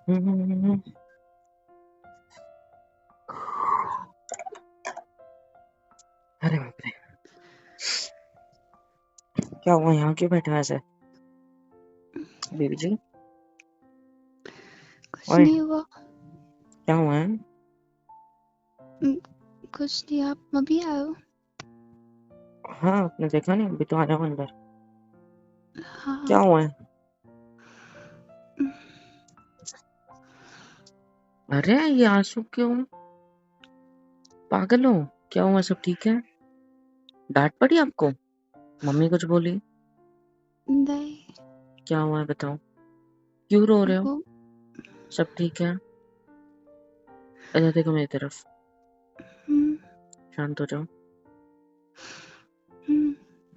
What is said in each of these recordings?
हम्म, अरे बाप रे, क्या हुआ? यहाँ क्यों बैठे हो ऐसे? बेबी जी, कुछ ओए, नहीं हुआ। क्या हुआ है? कुछ नहीं, आप अभी आए हो? हाँ, आपने देखा नहीं? अभी तो आ जाओ अंदर। क्या हाँ। हुआ है? अरे ये आंसू क्यों? पागल हो? क्या हुआ? सब ठीक है? डांट पड़ी आपको? मम्मी कुछ बोली? नहीं। क्या हुआ है बताओ? क्यों रो रहे हो? वो सब ठीक है? इधर देखो मेरी तरफ। हम्म, शांत हो जाओ। हम्म,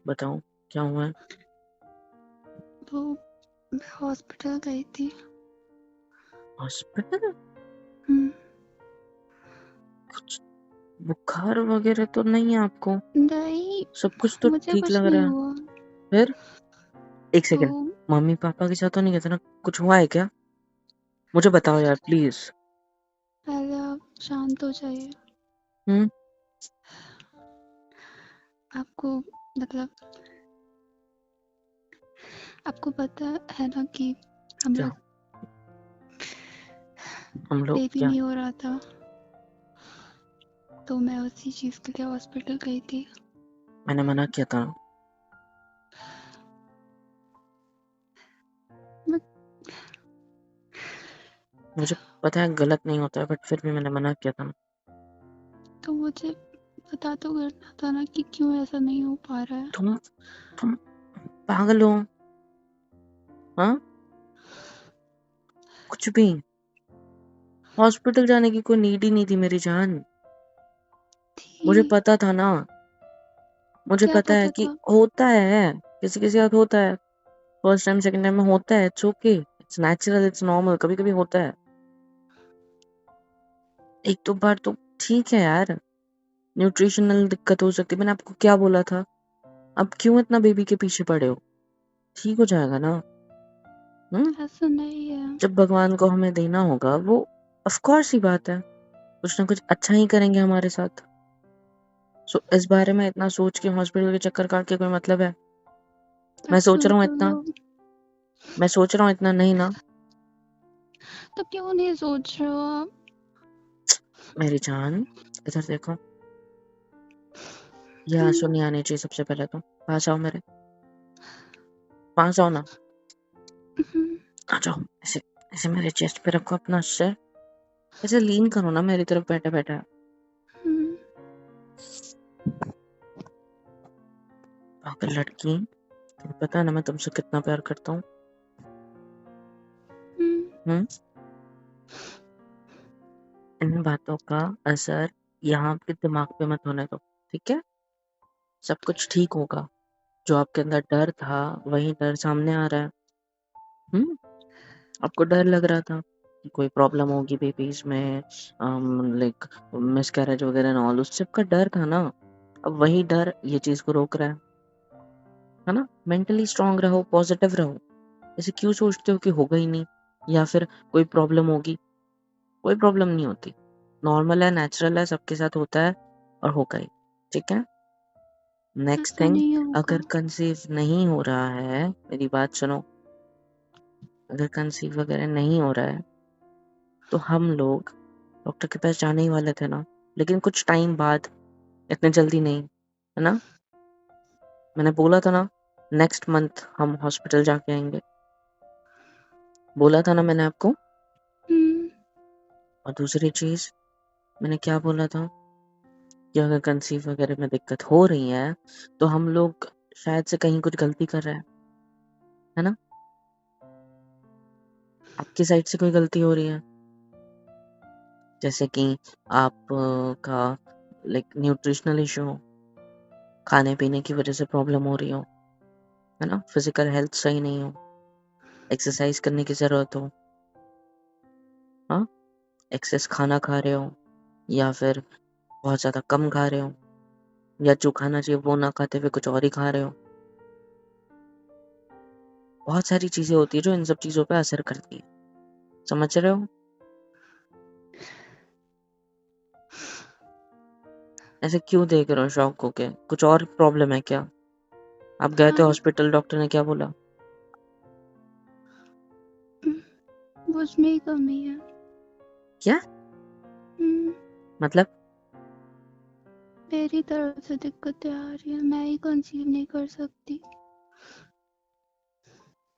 बताओ क्या हुआ है? वो मैं हॉस्पिटल गई थी। हॉस्पिटल? हम्म, कुछ बुखार वगैरह तो नहीं है आपको? नहीं, सब कुछ तो मुझे ठीक कुछ लग नहीं रहा है। हुआ। फिर एक वो सेकंड, मम्मी पापा के साथ तो नहीं कहते ना? कुछ हुआ है क्या? मुझे बताओ यार प्लीज। पहले आप शांत हो जाइए। हम्म। आपको मतलब आपको पता है ना कि हम क्या? लोग हम लोग बेबी क्या? नहीं हो रहा था, तो मैं उसी चीज़ के लिए हॉस्पिटल गई थी। मैंने मना किया था। मैं- मुझे पता है गलत नहीं होता है, बट फिर भी मैंने मना किया था। तो मुझे पता तो करना था ना कि क्यों ऐसा नहीं हो पा रहा है। तुम पागल हो? हाँ, कुछ भी। हॉस्पिटल जाने की कोई नीड ही नहीं थी मेरी जान। मुझे थी। पता था ना। मुझे क्या पता है पता कि था? होता है, किसी किसी साथ होता है। फर्स्ट टाइम सेकंड टाइम में होता है। It's okay, it's natural, it's normal. कभी कभी होता है। एक दो बार तो ठीक है यार। न्यूट्रिशनल दिक्कत हो सकती है। मैंने आपको क्या बोला था? अब क्यों इतना बेबी के पीछे पड़े हो? ठीक हो जाएगा ना? हम्म। ऐसा नहीं है। जब भगवान को हमें देना होगा वो, ऑफ कोर्स ही बात है, कुछ ना कुछ अच्छा ही करेंगे हमारे साथ। सो इस बारे में इतना सोच के हॉस्पिटल के चक्कर काट के कोई मतलब है? मैं अब सोच सुन रहा हूँ तो इतना। लो। मैं सोच रहा हूँ इतना नहीं ना? तो क्यों नहीं सोच रहे हो आप? मेरी जान, इधर देखो। ये आंसू हम्म, नहीं आने चाहिए। सबसे पहले तो पास आओ मेरे। पास आओ ना। हम्म, आ जाओ। ऐसे ऐसे मेरे चेस्ट पे रखो अपना सर। ऐसे लीन करो ना मेरी तरफ बैठे बैठे। हम्म, पागल लड़की, तुम्हें पता है ना मैं तुमसे कितना प्यार करता हूँ। हम्म, हम्म। इन बातों का असर यहाँ आपके दिमाग पे मत होने दो, ठीक है? सब कुछ ठीक होगा। जो आपके अंदर डर था, वही डर सामने आ रहा है। हम्म। आपको डर लग रहा था कि कोई प्रॉब्लम होगी बेबीज में, लाइक मिसकैरेज वगैरह ना, ऑल उस सब का डर था ना। अब वही डर ये चीज को रोक रहा है ना? मेंटली स्ट्रांग रहो, पॉजिटिव रहो। ऐसे क्यों सोचते हो कि होगा ही नहीं, या फिर कोई प्रॉब्लम होगी? कोई प्रॉब्लम नहीं होती। नॉर्मल है, नेचुरल है, सबके साथ होता है और होगा ही। ठीक है? नेक्स्ट ऐसा थिंग, नहीं होगा। अगर कंसीव नहीं हो रहा है, मेरी बात सुनो। अगर कंसीव वगैरह नहीं हो रहा है तो हम लोग डॉक्टर के पास जाने ही वाले थे ना, लेकिन कुछ टाइम बाद, इतने जल्दी नहीं, है ना? मैंने बोला था ना, नेक्स्ट मंथ हम हॉस्पिटल जाके आएंगे। बोला था ना मैंने आपको। हम्म, और दूसरी चीज, मैंने क्या बोला था? कि अगर कंसीव वगैरह में दिक्कत हो रही है तो हम लोग शायद से कहीं कुछ गलती कर रहे हैं, है ना? आपकी साइड से कोई गलती हो रही है, जैसे कि आप का लाइक न्यूट्रिशनल इशू हो, खाने पीने की वजह से प्रॉब्लम हो रही हो, है ना? फिजिकल हेल्थ सही नहीं हो, एक्सरसाइज करने की जरूरत हो, हाँ, एक्सेस खाना खा रहे हो, या फिर बहुत ज्यादा कम खा रहे हो, या जो खाना चाहिए वो ना खाते हुए कुछ और ही खा रहे हो। बहुत सारी चीजें होती है जो इन सब चीजों पे असर करती है। समझ रहे हो? ऐसे क्यों देख रहे हो शॉक होके? कुछ और प्रॉब्लम है क्या? आप गए थे हाँ, हॉस्पिटल, डॉक्टर ने क्या बोला? वो उसमें ही कमी है। क्या मतलब? मेरी तरफ से दिक्कतें आ रही है, मैं ही कंसीव नहीं कर सकती।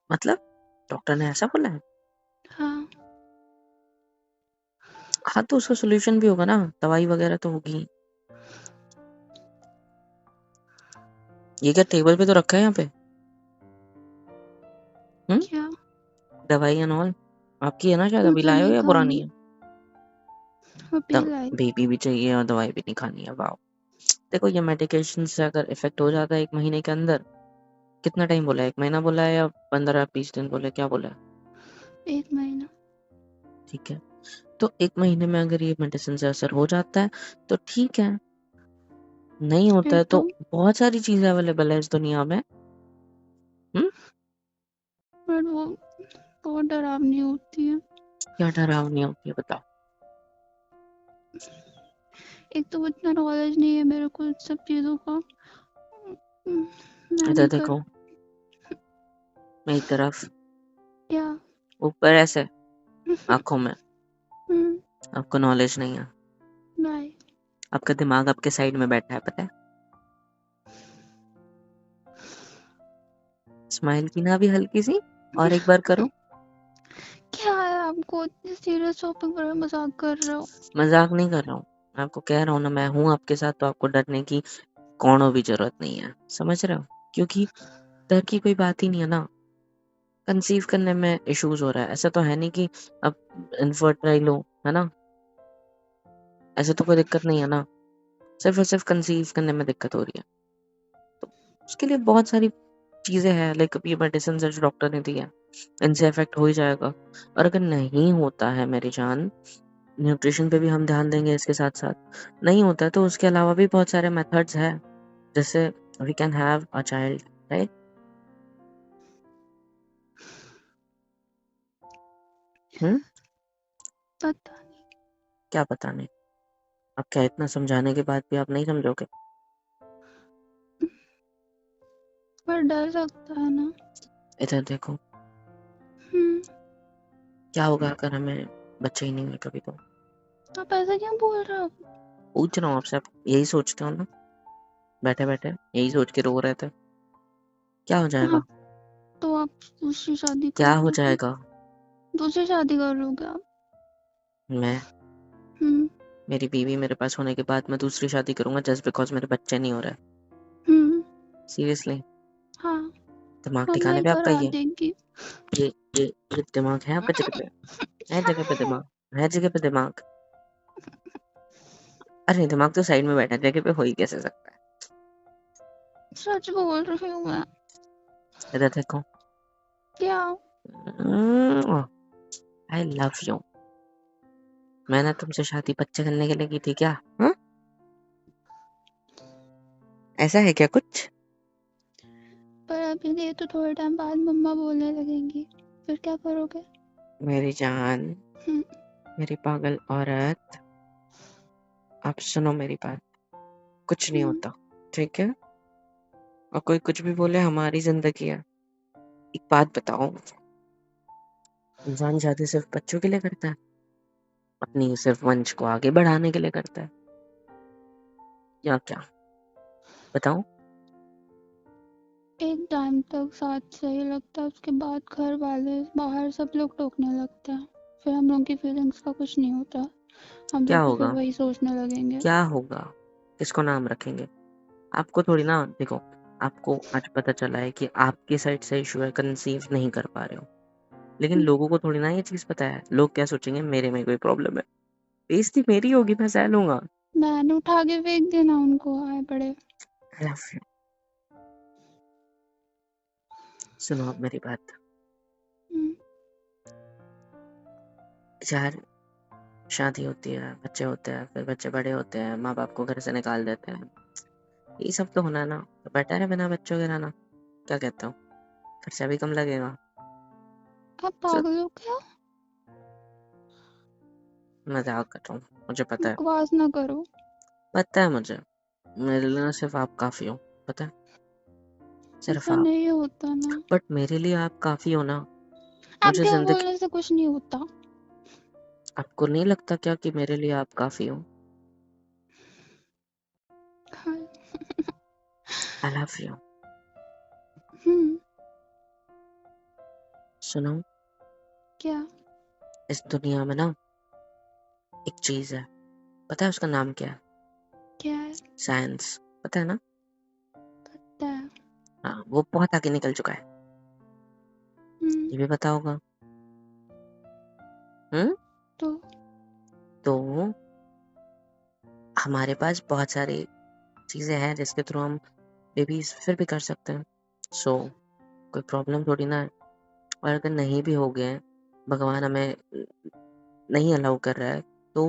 मतलब डॉक्टर ने ऐसा बोला है? हाँ, हाँ तो उसका सोल्यूशन भी होगा ना, दवाई वगैरह तो होगी। ये क्या टेबल पे तो रखा है यहाँ पे? क्या? दवाई एंड ऑल आपकी है ना शायद, अभी मुझे लाए हो नहीं या पुरानी खानी, है? अभी तब लाई। बेबी भी चाहिए और दवाई भी नहीं खानी है, वाह। देखो ये मेडिकेशन से अगर इफेक्ट हो जाता है 1 महीने के अंदर, कितना टाइम बोला है? 1 महीना बोला है या 15-20 दिन बोले, क्या बोला है? 1 महीना। ठीक है, तो 1 महीने में अगर ये मेडिसिन से असर हो जाता है तो ठीक है, नहीं होता फिर है तो तो बहुत सारी चीजें अवेलेबल है इस दुनिया में। पर वो बहुत डरावनी होती है। क्या डरावनी होती है बताओ? एक तो इतना नॉलेज नहीं है मेरे को इन सब चीज़ों का। मैं इधर नहीं कर। देखो, मेरी तरफ, क्या? ऊपर ऐसे आंखों में। हम्म, आपको नॉलेज नहीं है, बाय। आपका दिमाग आपके साइड में बैठा है, पता है? स्माइल की ना भी हल्की सी, और एक बार करो। क्या है, आपको इतनी सीरियस टॉपिक पर मजाक कर रहे हो? मजाक नहीं कर रहा हूँ, मैं आपको कह रहा हूँ ना, मैं हूँ आपके साथ, तो आपको डरने की कौनो भी जरूरत नहीं है, समझ रहे हो? क्योंकि डर की कोई बात ही नहीं है ना। कंसीव करने में इश्यूज हो रहा है, ऐसा तो है नहीं कि अब इनफर्टाइल हो, है ना? ऐसे तो कोई दिक्कत नहीं है ना, सिर्फ और सिर्फ कंसीव करने में दिक्कत हो रही है। तो उसके लिए बहुत सारी चीजें हैं, लाइक अभी मेडिसिन जो डॉक्टर ने दी है, इनसे इफेक्ट हो ही जाएगा। और अगर नहीं होता है मेरी जान, न्यूट्रिशन पे भी हम ध्यान देंगे इसके साथ साथ। नहीं होता है तो उसके अलावा भी बहुत सारे मेथड्स हैं, जैसे we can have a child, right? Hmm. पता नहीं। क्या पता नहीं? अब क्या इतना समझाने के बाद भी आप नहीं समझोगे? पर डर लगता है ना। इधर देखो, हम्म। क्या होगा अगर हमें बच्चे ही नहीं हुए कभी? तो आप ऐसा क्यों बोल रहे हो? पूछ रहा हूँ आपसे, आप यही सोचते हो ना? बैठे बैठे यही सोच के रो रहे थे, क्या हो हाँ, जाएगा? तो आप दूसरी शादी कर क्या हो लोगे? जाएगा? दूसरी शादी कर लोगे आप? मैं, हम्म। मेरी बीवी मेरे पास होने के बाद मैं दूसरी शादी करूंगा जस्ट बिकॉज मेरे बच्चे नहीं हो रहे? हम्म। सीरियसली? हाँ, दिमाग अब ठिकाने मैं पे आपका? करा ये देंगी। ये ये ये दिमाग है आपका जगह पे? है जगह पे दिमाग? है जगह पे दिमाग? अरे दिमाग तो साइड में बैठा है, जगह पे हो ही कैसे सकता है? सच बोल रही हूँ मैं। इधर देखो, क्या? आई लव यू। मैंने तुमसे शादी बच्चे करने के लिए की थी क्या? हाँ? ऐसा है क्या कुछ? पर अभी नहीं तो थोड़े टाइम बाद मम्मा बोलने लगेंगी, फिर क्या करोगे? मेरी जान, हम्म। मेरी पागल औरत, आप सुनो मेरी बात, कुछ नहीं हम्म। होता, ठीक है? और कोई कुछ भी बोले, हमारी जिंदगी है। एक बात बताओ, इंसान शादी सिर्फ बच्चों के लिए करता है? अपनी सिर्फ वंश को आगे बढ़ाने के लिए करता है या क्या? बताओ। एक टाइम तक साथ सही लगता है, उसके बाद घर वाले बाहर सब लोग टोकने लगते हैं, फिर हम लोग की फीलिंग्स का कुछ नहीं होता। हम क्या लोग भी फिर होगा? वही सोचने लगेंगे। क्या होगा? किसको नाम रखेंगे? आपको थोड़ी ना, देखो, आपको आज पता चला है कि आपकी साइड से इशू है, कंसीव नहीं कर पा रहे हो, लेकिन लोगों को थोड़ी ना ये चीज पता है। लोग क्या सोचेंगे, मेरे में कोई प्रॉब्लम है, बेइज्जती मेरी होगी, मैं सह लूंगा। मैंने उठा के फेंक देना उनको, आए पड़े। I love you। सुनो अब मेरी बात, हम्म। यार, शादी होती है, बच्चे होते हैं, फिर बच्चे बड़े होते हैं, माँ बाप को घर से निकाल देते हैं, ये सब तो होना है ना, तो बेटर है बिना बच्चों के रहना। क्या कहते हो? खर्चा भी कम लगेगा। आप सब पागल हो क्या? मजाक कर रहा हूँ, मुझे पता है, बकवास ना करो। पता है मुझे। मेरे लिए ना सिर्फ आप काफी हो, पता है, सिर्फ ऐसा आप। नहीं होता ना। बट मेरे लिए आप काफी हो ना। मुझे आपके जिंदगी, बोलने से कुछ नहीं होता। आपको नहीं लगता क्या कि मेरे लिए आप काफी हो? हाँ। I love you. हम्म। सुनो, क्या? इस दुनिया में ना एक चीज है, पता है उसका नाम क्या है? क्या है? साइंस, पता है ना? पता है। हाँ, वो बहुत आगे निकल चुका है, हम्म। ये भी पता होगा। हम्म। तो तो हमारे पास बहुत सारी चीजें हैं जिसके थ्रू हम बेबीज फिर भी कर सकते हैं। सो कोई प्रॉब्लम थोड़ी ना है। और अगर नहीं भी हो गए हैं, भगवान हमें नहीं अलाउ कर रहा है, तो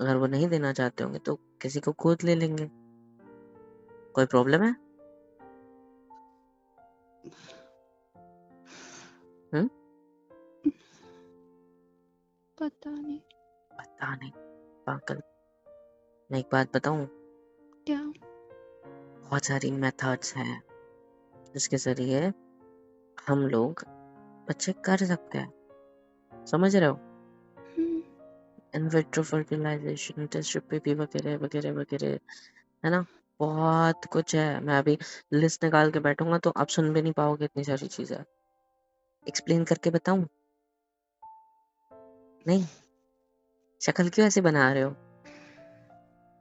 अगर वो नहीं देना चाहते होंगे तो किसी को गोद ले लेंगे। कोई प्रॉब्लम है? हम्म। पता नहीं। पता नहीं, पागल। मैं एक बात बताऊं, क्या? बहुत सारी मेथड्स हैं जिसके जरिए हम लोग बच्चे कर सकते हैं, समझ रहे हो? Hmm. In vitro fertilization, test baby वगैरह वगैरह वगैरह, है ना? बहुत कुछ है। मैं अभी लिस्ट निकाल के बैठूंगा तो आप सुन भी नहीं पाओगे, इतनी सारी चीजें। एक्सप्लेन करके बताऊं? नहीं, शक्ल क्यों ऐसे बना रहे हो?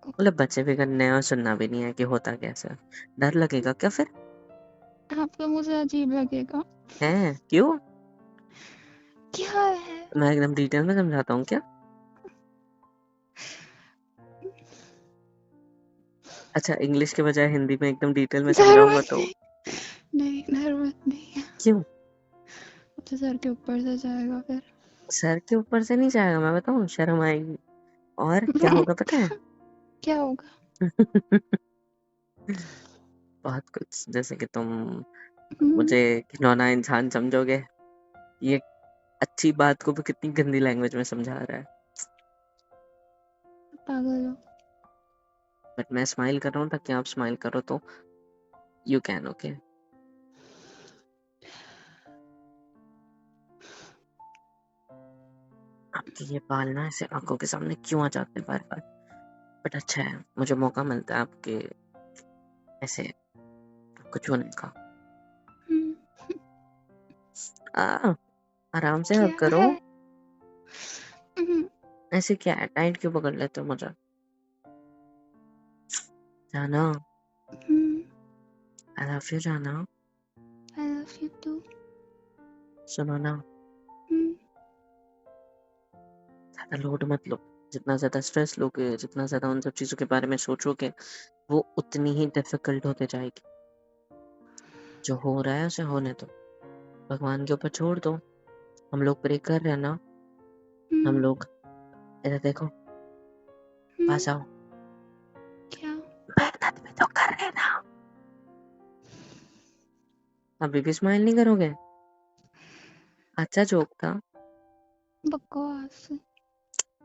मतलब बच्चे भी करने हैं और सुनना भी नहीं है कि होता कैसा। डर लगेगा क्या फिर? आपको मुझे अजीब लगेगा। है क्यों? क्या है? मैं एकदम डिटेल में समझाता हूँ क्या? अच्छा, इंग्लिश के बजाय हिंदी में एकदम डिटेल में समझाऊंगा जरूरत तो? नहीं। नहीं, जरूरत नहीं। क्यों? तो सर के ऊपर से जाएगा फिर। सर के ऊपर से नहीं जाएगा, मैं बताऊं, शर्म आएगी। और क्या होगा पता है? क्या होगा? बहुत कुछ, जैसे कि तुम हम्म। मुझे घिनौना इंसान समझोगे। ये अच्छी बात को भी कितनी गंदी लैंग्वेज में समझा रहा है। पागल हो। बट मैं स्माइल कर रहा हूँ ताकि आप स्माइल करो तो यू कैन, ओके? आपके ये बाल ना ऐसे आंखों के सामने क्यों आ जाते हैं बार बार? बट अच्छा है, मुझे मौका मिलता है आपके ऐसे कुछ होने का। हम्म। आराम से हक क्या करो। है? हम्म। ऐसे क्या है, टाइट क्यों पकड़ लेते हो मुझे? जाना, हम्म। आई लव यू जाना। I love you too. सुनो ना, हम्म। ज्यादा लोड मत लो। जितना ज्यादा स्ट्रेस लोगे, जितना ज्यादा उन सब चीजों के बारे में सोचोगे, वो उतनी ही डिफिकल्ट होते जाएगी। जो हो रहा है उसे होने दो, भगवान के ऊपर छोड़ दो। हम लोग प्रे कर रहे हैं ना, हम हम्म। लोग, इधर देखो, हम्म। पास आओ। क्या? मेहनत भी तो कर रहे हैं ना। अभी भी स्माइल नहीं करोगे? अच्छा जोक था। बकवास।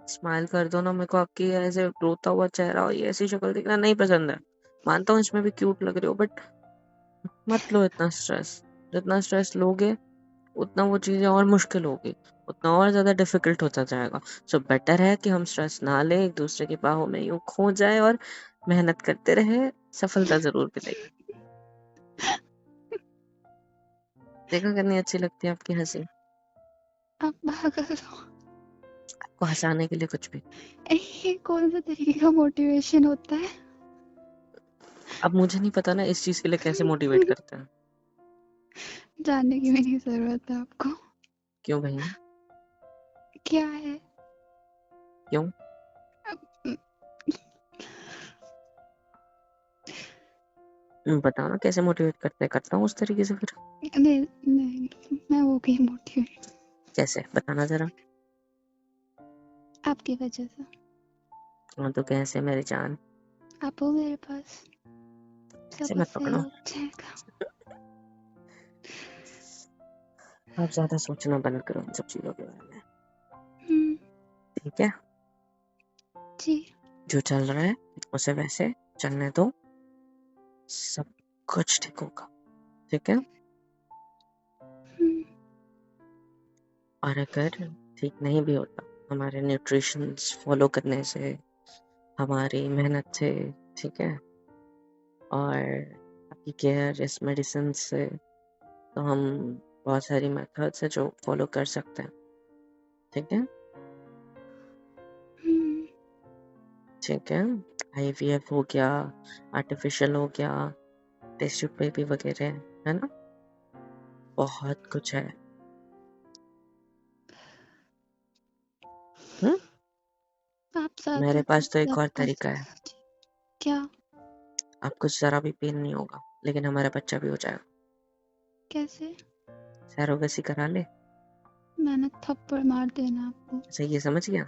स्माइल कर दो ना, मेरे को आपकी ऐसे रोता हुआ चेहरा और ये ऐसी शक्ल दिखना नहीं पसंद है। मानता हूँ इसमें भी क्यूट लग रहे हो, बट मत लो इतना स्ट्रेस। जितना स्ट्रेस लोगे उतना वो चीजें और मुश्किल होगी, उतना और ज्यादा डिफिकल्ट होता जाएगा। सो बेटर है कि हम स्ट्रेस ना लें, एक दूसरे की बाहों में यूं खो जाए और मेहनत करते रहे, सफलता जरूर मिलेगी। देखो कितनी अच्छी लगती है आपकी हंसी। आप पागल हो। आपको हंसाने के लिए कुछ भी। ये कौन सा तरीके का मोटिवेशन होता है? अब मुझे नहीं पता ना इस चीज के लिए कैसे मोटिवेट करते हैं। जानने की भी नहीं जरूरत है आपको। क्यों भाई? क्या है? क्यों? बताओ ना कैसे मोटिवेट करते हैं, करता हूँ उस तरीके से फिर। नहीं नहीं, मैं हो गई मोटिवेट कैसे, बताना जरा। आपकी वजह से। हाँ तो कैसे मेरी जान? आप हो मेरे पास, सब ऐसे कुछ मत सही पकड़ो। हो जाएगा। आप ज्यादा सोचना बंद करो इन सब चीजों के बारे में, हम्म। ठीक ठीक है? जी। जो चल रहा है उसे वैसे चलने दो, सब कुछ ठीक होगा, ठीक है? और अगर ठीक नहीं भी होता, हमारे न्यूट्रिशंस फॉलो करने से, हमारी मेहनत से, ठीक है, और आपकी केयर इस मेडिसिन से, तो हम बहुत सारी मेथड्स है जो फॉलो कर सकते हैं, ठीक है? ठीक है, IVF हो गया, आर्टिफिशियल हो गया, टेस्ट ट्यूब बेबी वगैरह, है ना? बहुत कुछ है। आप साथ मेरे साथ पास तो एक सब और कर तरीका है। क्या? आपको जरा भी पेन नहीं होगा, लेकिन हमारा बच्चा भी हो जाएगा। कैसे? सरोगेसी करा ले। मैंने थप्पड़ मार देना आपको। अच्छा, ये समझ गया?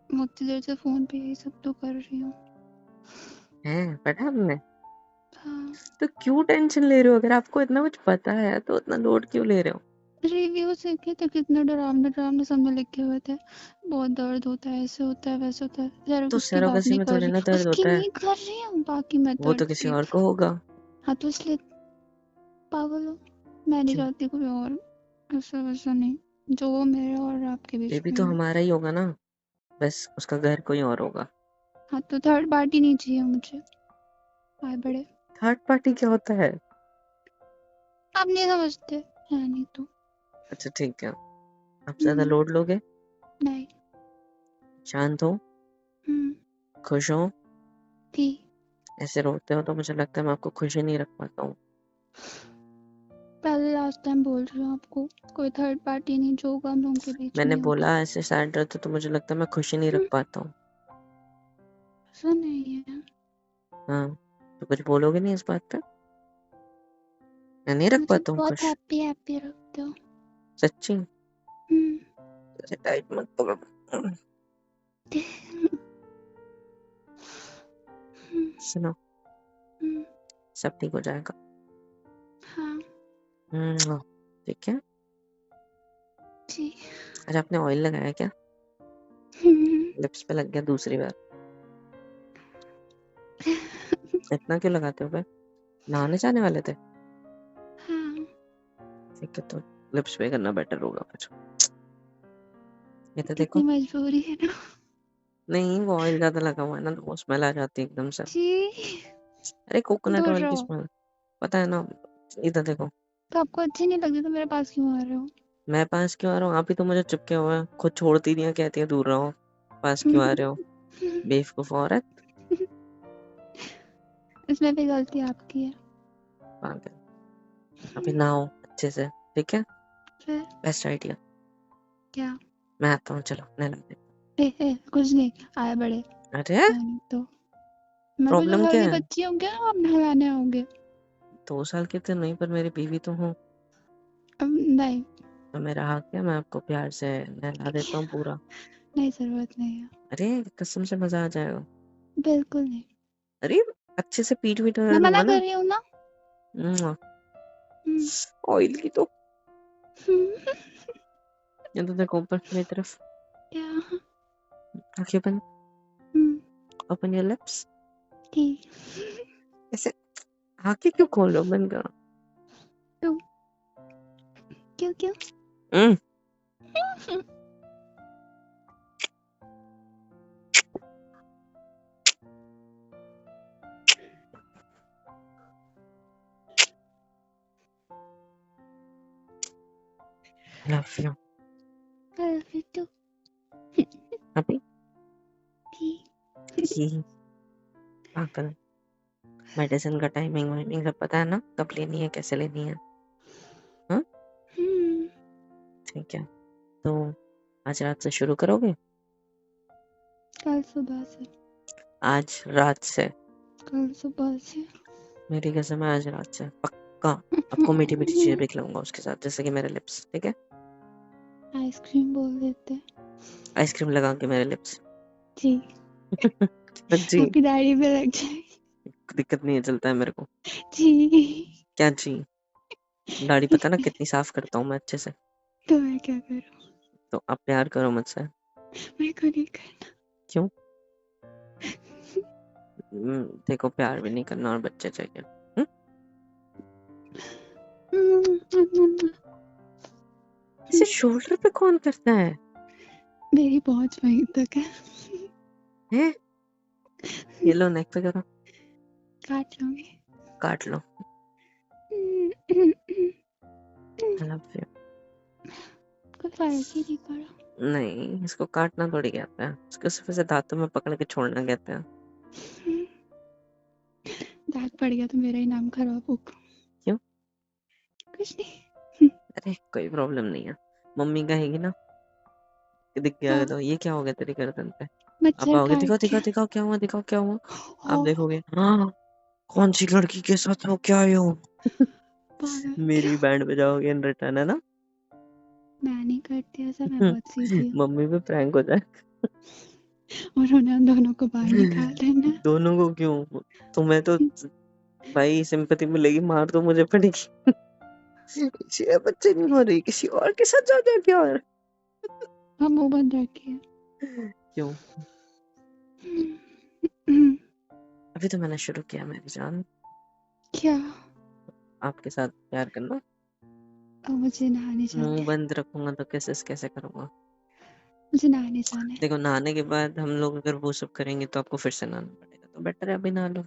उतनी देर से फोन पे यही सब तो कर रही हूँ। है पता हमने। हाँ। तो क्यों टेंशन ले रहे हो? अगर आपको इतना कुछ पता है तो इतना लोड क्यों ले रहे हो? रिव्यू देखे थे, कितने डरावने डरावने सब में लिखे हुए थे। बहुत दर्द होता है, ऐसे होता है, वैसे होता है। तो उसकी बात सरोगेसी नहीं में कर थोड़ी रही, ना दर्द उसकी होता है, नहीं कर रही हूँ, बाकी वो मेथड तो किसी की। और को होगा। हाँ तो इसलिए पागल हो। मैं नहीं क्यों? चाहती कोई और, ऐसा वैसा नहीं, जो मेरे और आपके बीच बेबी में तो हो। हमारा ही होगा ना, बस उसका घर कोई और होगा। हाँ तो थर्ड पार्टी नहीं चाहिए मुझे। आए बड़े। थर्ड पार्टी क्या होता है? आप नहीं समझते है नहीं तो। अच्छा ठीक है, आप ज्यादा लोड लोगे? नहीं। शांत हो, खुश हो। थी। ऐसे रोते हो तो मुझे लगता है मैं आपको खुश ही नहीं रख पाता हूँ। पहले लास्ट टाइम बोल रही हूँ आपको, कोई थर्ड पार्टी नहीं, जो होगा हम लोगों के बीच मैंने में होगा। बोला ऐसे सैड रहते तो मुझे लगता है मैं खुश ही नहीं रख पाता हूँ। ऐसा नहीं है। हाँ, तो कुछ बोलोगे नहीं इस बात पे? मैं नहीं रख मुझे पाता हूँ बहुत खुश, हैप्पी हैप्पी रखते हो। सच्ची। हम्म। ऐसे टाइट मत करो। सुनो, सब ठीक हो जाएगा। हाँ ठीक है। जी। अच्छा, आपने ऑयल लगाया क्या? लिप्स पे लग गया दूसरी बार। इतना क्यों लगाते हो बे? नहाने जाने वाले थे? हाँ। ठीक है, तो लिप्स पे करना बेटर होगा फिर। ये तो देखो। कितनी मजबूरी है ना। नहीं, वो ऑयल ज्यादा लगा हुआ है ना, तो वो स्मेल आ जाती है एकदम से। जी। अरे कोकोनट दूर ऑयल की रहो। स्मेल, पता है ना। इधर देखो। तो आपको अच्छी नहीं लगती तो मेरे पास क्यों आ रहे हो? मैं पास क्यों आ रहा हूँ? आप ही तो मुझे चिपके हुए हैं, खुद छोड़ती नहीं है, कहती है दूर रहो। पास क्यों आ रहे हो? बेवकूफ औरत। इसमें भी गलती आपकी है। पागल। अभी नहाओ अच्छे से, ठीक है? फिर बेस्ट आइडिया। क्या? मैं आता हूँ, चलो नहला दे। कुछ नहीं, आए बड़े। अरे नहीं तो मैं कोई 2 प्रॉब्लम साल क्या की है? बच्ची हूँ क्या आप नहलाने आओगे? 2 साल की तो नहीं, पर मेरी बीवी तो हूँ। अब नहीं। तो मेरा हक है, मैं आपको प्यार से नहला देता हूँ पूरा। नहीं, जरूरत नहीं है। अरे कसम से मजा आ जाएगा। बिल्कुल नहीं। अरे अच्छे से पीठ पीठ मैं लूंगा मना कर ना। रही हूँ ना। हम्म। ऑयल की तो। हम्म। ये तो देखो ऊपर मेरी तरफ। क्या? आंखें बंद, हम्म। Open your lips. ठीक। ऐसे आंखें क्यों खोल लो, बंद करो। क्यों? क्यों क्यों? हम्म लव यू। फिर तो अभी ठीक। ही पागल। मेडिसिन का टाइमिंग वाइमिंग सब पता है ना, कब लेनी है, कैसे लेनी है? हाँ हम्म। ठीक है, तो आज रात से शुरू करोगे? कल सुबह से। आज रात से? कल सुबह से। मेरी कसम है, आज रात से पक्का। आपको मीठी मीठी चीजें भी खिलाऊंगा उसके साथ, जैसे कि मेरे लिप्स, ठीक है? आइसक्रीम बोल देते। आइसक्रीम लगा के मेरे लिप्स। जी। जी। आपकी दाढ़ी पे लग जाएगी। दिक्कत नहीं है, चलता है मेरे को। जी। क्या जी? दाढ़ी पता ना कितनी साफ करता हूँ मैं अच्छे से। तो मैं क्या करूँ? तो अब प्यार करो मुझसे। मेरे को नहीं करना। क्यों? देखो प्यार भी नहीं करना और बच्चे चाहिए। इसे शोल्डर पे कौन करता है? मेरी पहुंच वहीं तक है। हैं? ये लो नेक पे करो। काट लूंगी। काट लो। I love you। कोई फर्क ही नहीं पड़ा। नहीं, इसको काटना थोड़ी कहते हैं, इसको सिर्फ ऐसे दांतों में पकड़ के छोड़ना कहते हैं। दांत पड़ गया तो मेरा ही नाम खराब होगा। क्यों? कुछ नहीं। अरे कोई प्रॉब्लम नहीं है, मम्मी कहेगी ना कि दिख गया हाँ, तो ये क्या हो गया तेरी गर्दन पे। आप मच्छर आओगे, दिखाओ काट दिखाओ के। दिखाओ क्या हुआ, दिखाओ क्या हुआ। आप हाँ, देखोगे हाँ कौन सी लड़की के साथ हो क्या आए हो। पागल मेरी क्या? बैंड बजाओगे इन रिटर्न, है ना। मैं नहीं करती ऐसा, मैं बहुत सीधी हूँ। मम्मी पे प्रैंक हो जाए। और उन्हें उन दोनों को बाहर निकाल देना। दोनों को क्यों? तुम्हें तो भाई सिंपैथी मिलेगी, मार तो मुझे पड़ेगी। ये बच्चे नहीं हो रही, किसी और के साथ जाओ जाके और। हम मुंह बंद रखिए। क्यों? अभी तो मैंने शुरू किया मेरी जान, क्या? आपके साथ प्यार करना। अब मुझे नहाने जाना मुंह है। बंद रखूंगा तो कैसे करूंगा। मुझे नहाने जाना है। देखो नहाने के बाद हम लोग अगर वो सब करेंगे तो आपको फिर से नहाना पड़ेगा, तो बेटर है अभी नहा लो। अ,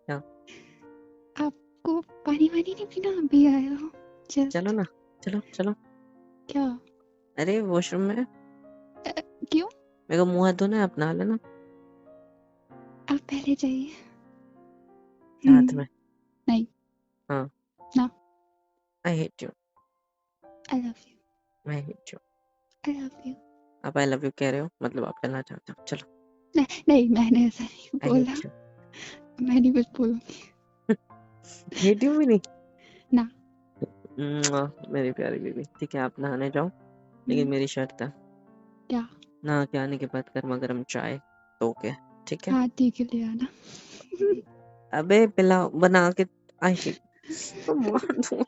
क्या? आपको पानी वानी नहीं पीना? अभी आया हो चलो जस्ट। ना, चलो चलो। क्या? अरे वॉशरूम में क्यों? मेरे को मुंह हाथ धोना है, आप नहा लेना आप पहले जाइए। साथ में। नहीं। हाँ। ना। I hate you. I love you. I hate you. I love you. आप आई लव यू कह रहे हो, मतलब आप चलना चाहते हो, चलो। नहीं, मैंने ऐसा नहीं आई बोला। Hate you. मैं नहीं कुछ बोलूंगी। हेट यू भी नहीं। ना। मेरी प्यारी बेबी, ठीक है आप नहाने जाओ, लेकिन मेरी शर्त है क्या? नहा के आने के बाद गर्मा गर्म चाय तो के, ठीक है। हाँ ठीक है, ले आना। अबे पिलाओ बना के। आई तो मार दूं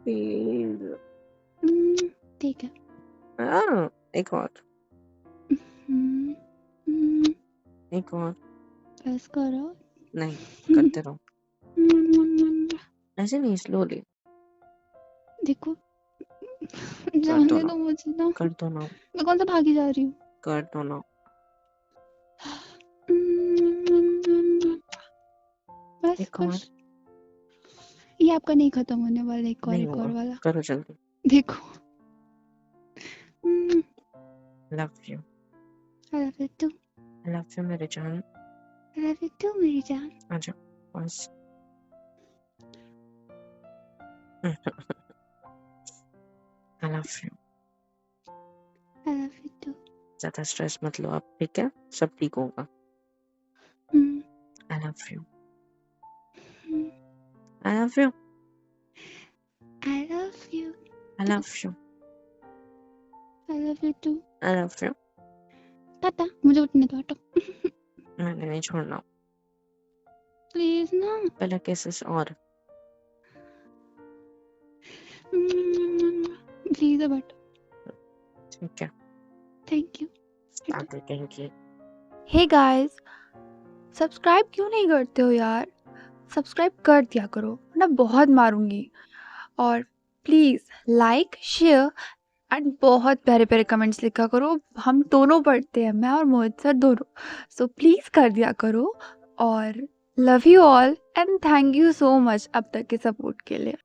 प्लीज। ठीक है। हाँ एक और, हम्म, हम्म, एक और। बस करो। नहीं, करते रहो ऐसे नहीं, स्लोली। देखो, कर दो जाने ना, दो मुझे ना। कर दो ना, मैं कौन सा भागी जा रही हूँ? कर दो ना। बस एक और। बस। ये आपका नहीं खत्म होने वाला, नहीं एक और होगा, वाला। करो जल्दी। देखो। Love you. I love you too। Love you मेरे जान। I love you too मेरी जान। आजा बस। I love you। I love you too। ज्यादा स्ट्रेस मत लो आप, ठीक है, सब ठीक होगा। I love you। I love you। I love you। I love you। I love you too। I love you। Tata, मुझे उठने दो, हटो। मैंने नहीं छोड़ना। प्लीज ना। पहले केसेस और। प्लीज अब हटो। ठीक है। Thank you. आगे कहेंगे। हे गाइस, सब्सक्राइब क्यों नहीं करते हो यार? सब्सक्राइब कर दिया करो वरना बहुत मारूंगी। और प्लीज़ लाइक, शेयर एंड बहुत प्यारे प्यारे कमेंट्स लिखा करो। हम दोनों पढ़ते हैं, मैं और मोहित सर दोनों। सो प्लीज़ कर दिया करो। और love you all and thank you so much अब तक के सपोर्ट के लिए।